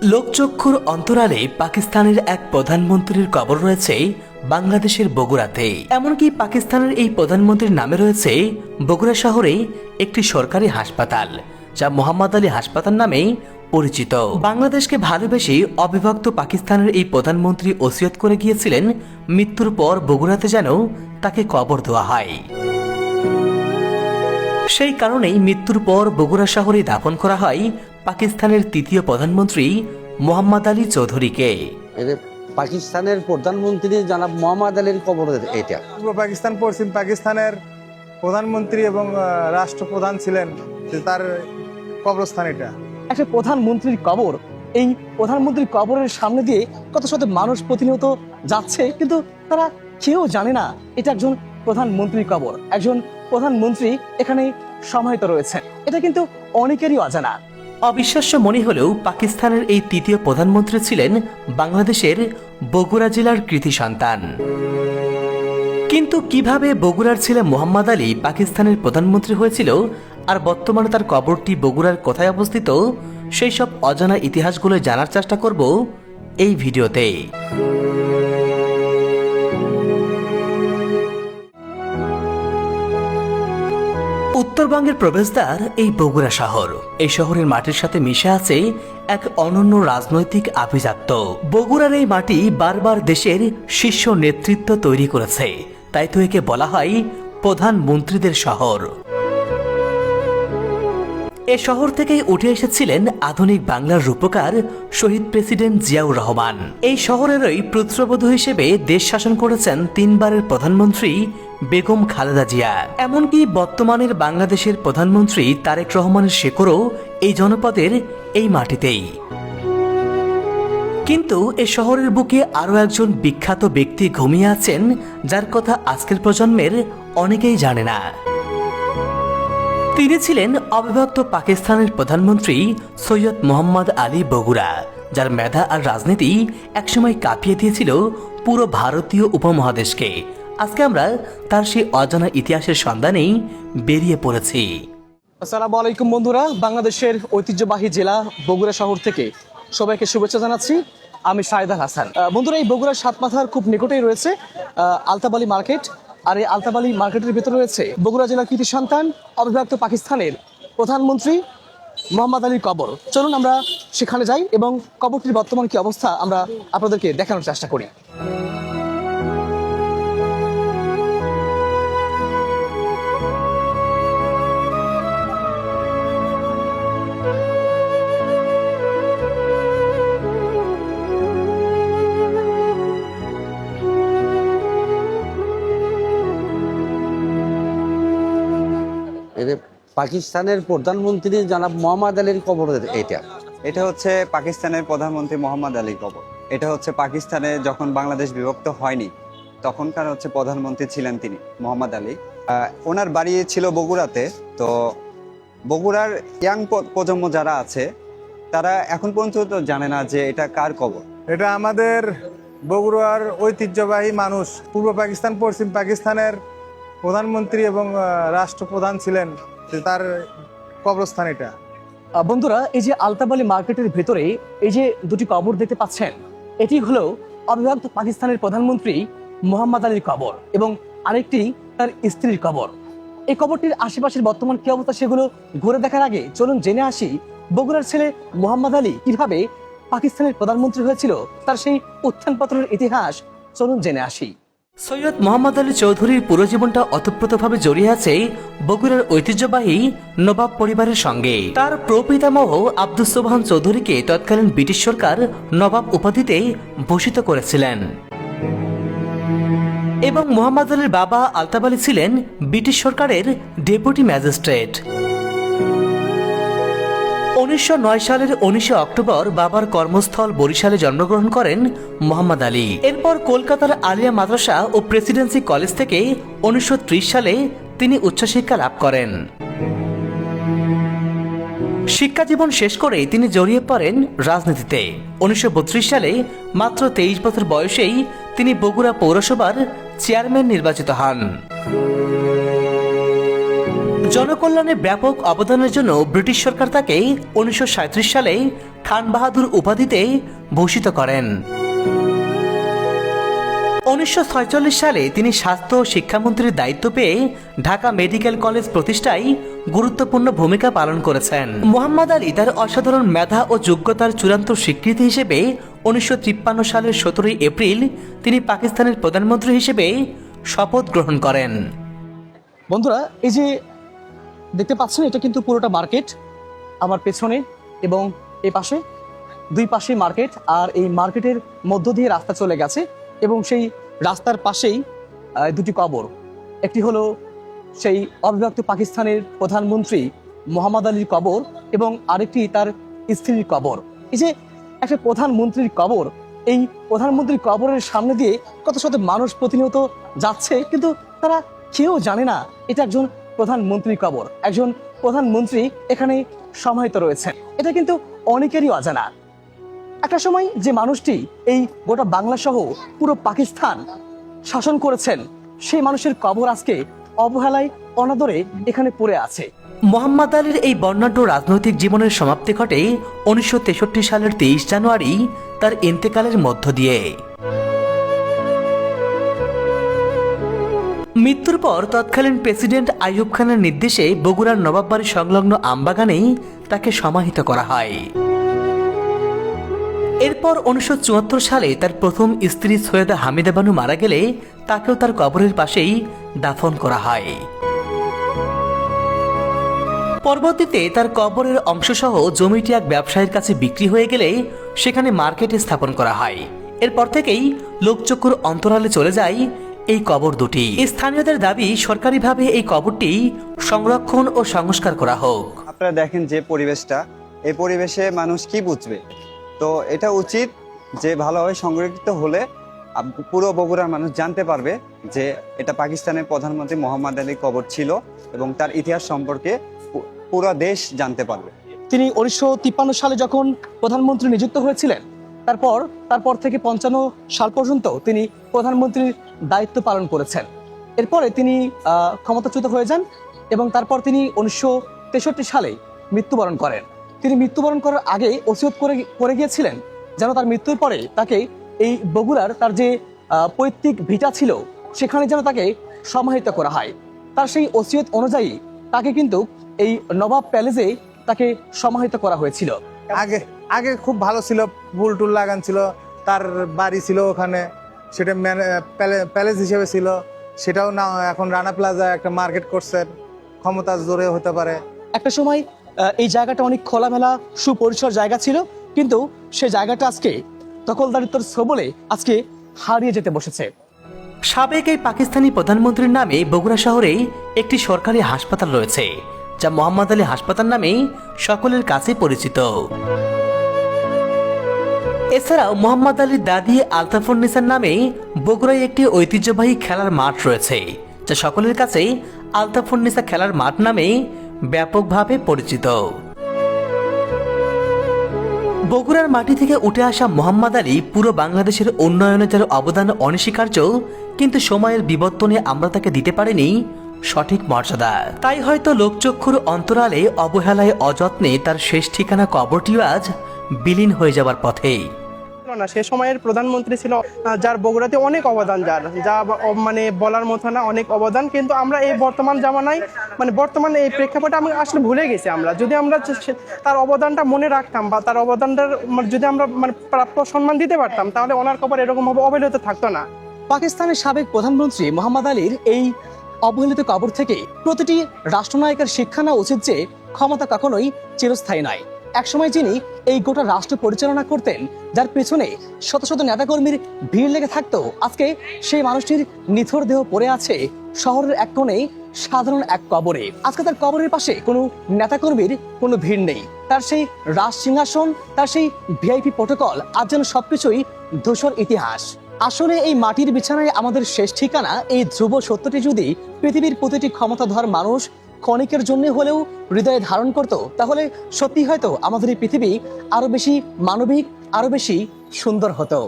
লোকচক্ষুর অন্তরালে পাকিস্তানের এক প্রধানমন্ত্রীর কবর রয়েছে বাংলাদেশের বগুড়াতে। এমনকি পাকিস্তানের এই প্রধানমন্ত্রীর নামে রয়েছে বগুড়া শহরে একটি সরকারি হাসপাতাল, যা মোহাম্মদ আলী হাসপাতাল নামে পরিচিত। বাংলাদেশকে ভালোবেসে অবিভক্ত পাকিস্তানের এই প্রধানমন্ত্রী ওসিয়ত করে গিয়েছিলেন মৃত্যুর পর বগুড়াতে যেন তাকে কবর দেওয়া হয়। সেই কারণেই মৃত্যুর পর বগুড়া শহরে দাফন করা হয় পাকিস্তানের তৃতীয় প্রধানমন্ত্রী মোহাম্মদ আলী চৌধুরীকে। পাকিস্তানের প্রধানমন্ত্রী জনাব মোহাম্মদ আলীর কবর এটা। পূর্ব পাকিস্তান, পশ্চিম পাকিস্তানের প্রধানমন্ত্রী এবং রাষ্ট্রপ্রধান ছিলেন, তার কবরস্থান এটা। একটা প্রধানমন্ত্রীর কবর, এই প্রধানমন্ত্রীর কবরের সামনে দিয়ে কত শত মানুষ প্রতিনিয়ত যাচ্ছে, কিন্তু তারা কেউ জানে না এটা একজন প্রধানমন্ত্রীর কবর। একজন প্রধানমন্ত্রী এখানে সমাহিত রয়েছেন, এটা কিন্তু অনেকেরই অজানা। অবিশ্বাস্য মনে হলেও পাকিস্তানের এই তৃতীয় প্রধানমন্ত্রী ছিলেন বাংলাদেশের বগুড়া জেলার কৃতি সন্তান। কিন্তু কিভাবে বগুড়ার ছেলে মোহাম্মদ আলী পাকিস্তানের প্রধানমন্ত্রী হয়েছিল, আর বর্তমানে তার কবরটি বগুড়ার কোথায় অবস্থিত, সেই সব অজানা ইতিহাসগুলো জানার চেষ্টা করব এই ভিডিওতে। উত্তরবঙ্গের প্রবেশদ্বার এই বগুড়া শহর। এই শহরের মাটির সাথে মিশে আছে এক অনন্য রাজনৈতিক আভিজাত্য। বগুড়ার এই মাটি বারবার দেশের শীর্ষ নেতৃত্ব তৈরি করেছে, তাই তো একে বলা হয় প্রধানমন্ত্রীদের শহর। এ শহর থেকেই উঠে এসেছিলেন আধুনিক বাংলার রূপকার শহীদ প্রেসিডেন্ট জিয়াউর রহমান। এই শহরেরই পুত্রবধূ হিসেবে দেশ শাসন করেছেন তিনবারের প্রধানমন্ত্রী বেগম খালেদা জিয়া। এমনকি বর্তমানের বাংলাদেশের প্রধানমন্ত্রী তারেক রহমানের শেকড়ও এই জনপদের এই মাটিতেই। কিন্তু এ শহরের বুকে আরও একজন বিখ্যাত ব্যক্তি ঘুমিয়ে আছেন, যার কথা আজকের প্রজন্মের অনেকেই জানে না। তিনি ছিলেন অবিভক্ত পাকিস্তানের প্রধানমন্ত্রী সৈয়দ মোহাম্মদ আলী বগুড়া, যার মেধা আর রাজনীতি একসময় কাঁপিয়ে দিয়েছিল পুরো ভারতীয় উপমহাদেশকে। আজকে আমরা তার সেই অজানা ইতিহাসের সন্ধানেই বেরিয়ে পড়েছি। আসসালামু আলাইকুম বন্ধুরা, বাংলাদেশের ঐতিহ্যবাহী জেলা বগুড়া শহর থেকে সবাইকে শুভেচ্ছা জানাচ্ছি। আমি শাহেদ আল হাসান। বন্ধুরা, এই বগুড়ার সাতমাথার খুব নিকটেই রয়েছে আলতাবালি মার্কেট, আর এই আলতাবালি মার্কেটের ভিতরে রয়েছে বগুড়া জেলার কৃতি সন্তান অবিভক্ত পাকিস্তানের প্রধানমন্ত্রী মোহাম্মদ আলীর কবর। চলুন আমরা সেখানে যাই এবং কবরটির বর্তমান কি অবস্থা আমরা আপনাদেরকে দেখানোর চেষ্টা করি। পাকিস্তানের প্রধানমন্ত্রী জনাব মোহাম্মদ আলীর কবর এটা। এটা হচ্ছে পাকিস্তানের প্রধানমন্ত্রী মোহাম্মদ আলীর কবর। এটা হচ্ছে পাকিস্তানে যখন বাংলাদেশ বিভক্ত হয়নি তখনকার হচ্ছে প্রধানমন্ত্রী ছিলেন তিনি মোহাম্মদ আলী। ওনার বাড়ি ছিল বগুড়াতে। তো বগুড়ার ইয়াং প্রজন্ম যারা আছে তারা এখন পর্যন্ত জানে না যে এটা কার কবর। এটা আমাদের বগুড়ার ঐতিহ্যবাহী মানুষ, পূর্ব পাকিস্তান, পশ্চিম পাকিস্তানের প্রধানমন্ত্রী এবং রাষ্ট্রপ্রধান ছিলেন, তার কবরস্থান এটা। বন্ধুরা, এই যে আলতাবালি মার্কেটের ভেতরে এই যে দুটি কবর দেখতে পাচ্ছেন, এটি হলো অবিভক্ত পাকিস্তানের প্রধানমন্ত্রী মোহাম্মদ আলীর কবর এবং আরেকটি তার স্ত্রীর কবর। এই কবরটির আশেপাশের বর্তমান কি অবস্থা সেগুলো ঘুরে দেখার আগে চলুন জেনে আসি বগুড়ার ছেলে মোহাম্মদ আলী কিভাবে পাকিস্তানের প্রধানমন্ত্রী হয়েছিল, তার সেই উত্থানপতনের ইতিহাস চলুন জেনে আসি। সৈয়দ মোহাম্মদ আলী চৌধুরীর পুরো জীবনটা ওতপ্রোতভাবে জড়িয়ে আছে বগুড়ার ঐতিহ্যবাহী নবাব পরিবারের সঙ্গে। তার প্রপিতামহ আব্দুস সোবহান চৌধুরীকে তৎকালীন ব্রিটিশ সরকার নবাব উপাধিতে ভূষিত করেছিলেন এবং মোহাম্মদ আলীর বাবা আলতাব আলী ছিলেন ব্রিটিশ সরকারের ডেপুটি ম্যাজিস্ট্রেট। 1909 সালের 19 অক্টোবর বাবার কর্মস্থল বরিশালে জন্মগ্রহণ করেন মোহাম্মদ আলী। এরপর কলকাতার আলিয়া মাদ্রাসা ও প্রেসিডেন্সি কলেজ থেকে 1930 সালে তিনি উচ্চশিক্ষা লাভ করেন। শিক্ষা জীবন শেষ করে তিনি জড়িয়ে পড়েন রাজনীতিতে। 1932 সালে মাত্র 23 বছর বয়সেই তিনি বগুড়া পৌরসভার চেয়ারম্যান নির্বাচিত হন। জনকল্যাণে ব্যাপক অবদানের জন্য ব্রিটিশ সরকার তাকে 1937 সালে খান বাহাদুর উপাধিতে ভূষিত করেন। 1946 সালে তিনি স্বাস্থ্য ও শিক্ষামন্ত্রীর দায়িত্ব পেয়ে ঢাকা মেডিকেল কলেজ প্রতিষ্ঠায় গুরুত্বপূর্ণ ভূমিকা পালন করেছেন। মোহাম্মদ আলী তার অসাধারণ মেধা ও যোগ্যতার চূড়ান্ত স্বীকৃতি হিসেবে 1953 সালের 17 এপ্রিল তিনি পাকিস্তানের প্রধানমন্ত্রী হিসেবে শপথ গ্রহণ করেন। বন্ধুরা, এই যে দেখতে পাচ্ছেন, এটা কিন্তু পুরোটা মার্কেট আমার পেছনে এবং এই পাশে, দুই পাশে মার্কেট, আর এই মার্কেটের মধ্য দিয়ে রাস্তা চলে গেছে এবং সেই রাস্তার পাশেই দুটি কবর। একটি হলো সেই অবিভক্ত পাকিস্তানের প্রধানমন্ত্রী মোহাম্মদ আলীর কবর এবং আরেকটি তার স্ত্রীর কবর। এই যে একটা প্রধানমন্ত্রীর কবর, এই প্রধানমন্ত্রীর কবরের সামনে দিয়ে কত শত মানুষ প্রতিনিয়ত যাচ্ছে, কিন্তু তারা কেউ জানে না এটা একজন প্রধানমন্ত্রীর কবর, একজন প্রধানমন্ত্রী এখানে সমাহিত রয়েছেন। এটা কিন্তু অনেকেরই অজানা। একটা সময় যে মানুষটি এই গোটা বাংলা সহ পুরো পাকিস্তান শাসন করেছেন, সেই মানুষের কবর আজকে অবহেলায় অনাদরে এখানে পড়ে আছে। মোহাম্মদ আলীর এই বর্ণাঢ্য রাজনৈতিক জীবনের সমাপ্তি ঘটে 1963 সালের 23 জানুয়ারি তার ইন্তেকালের মধ্য দিয়ে। মৃত্যুর পর তৎকালীন প্রেসিডেন্ট আইয়ুব খানের নির্দেশে বগুড়ার নবাববাড়ি সংলগ্ন আমবাগানেই তাকে সমাহিত করা হয়। এরপর 1974 সালে তার প্রথম স্ত্রী সৈয়দা হামিদা বানু মারা গেলে তাকেও তার কবরের পাশেই দাফন করা হয়। পরবর্তীতে তার কবরের অংশসহ জমিটি এক ব্যবসায়ীর কাছে বিক্রি হয়ে গেলে সেখানে মার্কেট স্থাপন করা হয়। এরপর থেকেই লোকচক্ষুর অন্তরালে চলে যায় এই কবর দুটি। স্থানীয়দের দাবি সরকারিভাবে এই কবরটি সংরক্ষণ ও সংস্কার করা হোক। আপনারা দেখেন যে পরিবেশটা, এই পরিবেশে মানুষ কি বুঝবে? তো এটা উচিত যে ভালোভাবে সংরক্ষিত হলে পুরো বগুড়ার মানুষ জানতে পারবে যে এটা পাকিস্তানের প্রধানমন্ত্রী মোহাম্মদ আলীর কবর ছিল এবং তার ইতিহাস সম্পর্কে পুরো দেশ জানতে পারবে। তিনি 1953 সালে যখন প্রধানমন্ত্রী নিযুক্ত হয়েছিলেন, তারপর থেকে 55 সাল পর্যন্ত তিনি প্রধানমন্ত্রীর দায়িত্ব পালন করেছেন। এরপরে তিনি ক্ষমতাচ্যুত হয়ে যান এবং তারপর তিনি 1963 সালে মৃত্যুবরণ করেন। তিনি মৃত্যুবরণ করার আগে ওসিয়ত করে গিয়েছিলেন যেন তার মৃত্যুর পরে তাকে এই বগুড়ার তার যে পৈতৃক ভিটা ছিল সেখানে যেন তাকে সমাহিত করা হয়। তার সেই ওসিয়ত অনুযায়ী তাকে কিন্তু এই নবাব প্যালেসে তাকে সমাহিত করা হয়েছিল। আগে খুব ভালো ছিল, ফুল টুল লাগান ছিল, তার বাড়ি ছিল ওখানে, সেটা প্যালেস হিসেবে ছিল। সেটাও না, এখন রানা প্লাজা একটা মার্কেট করছেন, ক্ষমতার জোরে হতে পারে। একটা সময় এই জায়গাটা অনেক খোলামেলা সুপরিসর জায়গা ছিল, কিন্তু সেই জায়গাটা আজকে দখলদারিত্বের ছবলে আজকে হারিয়ে যেতে বসেছে। সাবেক এই পাকিস্তানি প্রধানমন্ত্রীর নামে বগুড়া শহরে একটি সরকারি হাসপাতাল রয়েছে, যা মোহাম্মদ আলী হাসপাতাল নামে সকলের কাছে পরিচিত। এছাড়াও মোহাম্মদ আলীর দাদি আলতাফুন্নিসার নামে বগুড়ায় একটি ঐতিহ্যবাহী খেলার মাঠ রয়েছে, যা সকলের কাছে আলতাফুন্নিসা খেলার মাঠ নামে ব্যাপকভাবে পরিচিত। বগুড়ার মাটি থেকে উঠে আসা মোহাম্মদ আলী পুরো বাংলাদেশের উন্নয়নে যার অবদান অনস্বীকার্য, কিন্তু সময়ের বিবর্তনে আমরা তাকে দিতে পারিনি সঠিক মর্যাদা। তাই হয়তো লোকচক্ষুর অন্তরালে অবহেলায় অযত্নে তার শেষ ঠিকানা কবরটিও আজ বিলীন হয়ে যাওয়ার পথে। না, সে সময়ের প্রধানমন্ত্রী ছিল যার বগুড়াতে অনেক অবদান, যা মানে বলার মতো না, অনেক অবদান। কিন্তু আমরা এই বর্তমান জামানায় বর্তমানে এই প্রেক্ষাপটে আমি আসলে ভুলে গেছি। আমরা যদি আমরা তার অবদানটা মনে রাখতাম বা তার অবদানটার যদি আমরা প্রাপ্য সম্মান দিতে পারতাম, তাহলে ওনার কবর এরকম ভাবে অবহেলিত থাকতো না। পাকিস্তানের সাবেক প্রধানমন্ত্রী মোহাম্মদ আলীর এই অবহেলিত কবর থেকে প্রতিটি রাষ্ট্রনায়কের শিক্ষা নেওয়া উচিত যে ক্ষমতা কখনোই চিরস্থায়ী নয়। একসময় যিনি এই গোটা রাষ্ট্র পরিচালনা করতেন, যার পেছনে শত শত নেতাকর্মীর ভিড় লেগে থাকতো, আজকে সেই মানুষটির নিথর দেহ পড়ে আছে শহরের এক কোণে সাধারণ এক কবরে। আজকে তার কবরের পাশে কোনো নেতাকর্মীর কোনো ভিড় নেই। তার সেই রাজ সিংহাসন, তার সেই ভিআইপি প্রোটোকল আজ যেন সবকিছুই ধূসর ইতিহাস। আসলে এই মাটির বিছানায় আমাদের শেষ ঠিকানা, এই ধ্রুব সত্যটি যদি পৃথিবীর প্রতিটি ক্ষমতাধর মানুষ ক্ষণিকের জন্য হলেও হৃদয়ে ধারণ করত, তাহলে সত্যি হয়তো আমাদের এই পৃথিবী আরো বেশি মানবিক, আরো বেশি সুন্দর হতো।